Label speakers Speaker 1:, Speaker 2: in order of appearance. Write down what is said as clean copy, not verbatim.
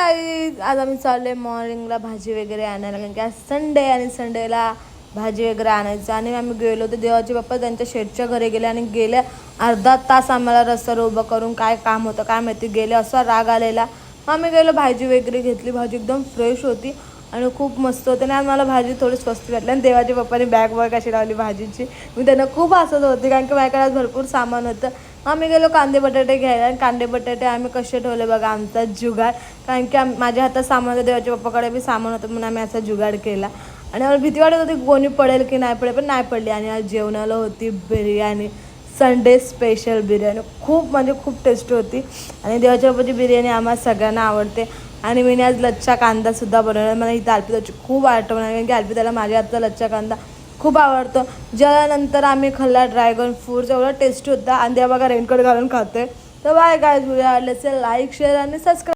Speaker 1: Guys, आज आम्ही चालले मॉर्निंगला भाजी वगैरे आणायला, कारण की आज संडे आणि संडेला भाजी वगैरे आणायचं. आणि आम्ही गेलो तर देवाचे बाप्पा त्यांच्या शेटच्या घरी गेले आणि गेले अर्धा तास आम्हाला रस्त्यावर उभं करून. काय काम होतं काय माहिती, गेले असा राग आलेला. आम्ही गेलो, भाजी वगैरे घेतली. भाजी एकदम फ्रेश होती आणि खूप मस्त होते. आणि आज मला भाजी थोडी स्वस्त वाटली. आणि देवाच्या बाप्पाने बॅग बॅग अशी लावली भाजीची. मी त्यांना खूप हसत होती, कारण की माझ्याकडे आज भरपूर सामान होतं. आम्ही गेलो कांदे बटाटे घ्यायला. आणि कांदे बटाटे आम्ही कसे ठेवले बघा, आमचा जुगाड. कारण की माझ्या हातात सामान होतं, देवाच्या बाप्पाकडे बी सामान होतं, म्हणून आम्ही असा जुगाड केला. आणि मला भीती वाटत होती कोणी पडेल की नाही पडेल, पण नाही पडली. आणि आज जेवणाला होती बिर्याणी, संडे स्पेशल बिर्याणी. खूप म्हणजे खूप टेस्टी होती. आणि देवाच्या बाप्पाची बिर्याणी आम्हाला सगळ्यांना आवडते. आणि मी आज लच्छा कांदासुद्धा बनवला. मला इथं अर्पिताची खूप आठवण आहे, कारण की अर्पिताला माझ्या हातचा लच्छा कांदा खूप आवडतो. ज्यानंतर आम्ही खाल्ला ड्रॅगन फ्रूट, एवढा टेस्टी होता. आणि त्या बघा रेनकोट घालून खाते. तर बाय गाईज, व्हिडिओ आवडले असेल लाईक शेअर आणि सबस्क्राईब.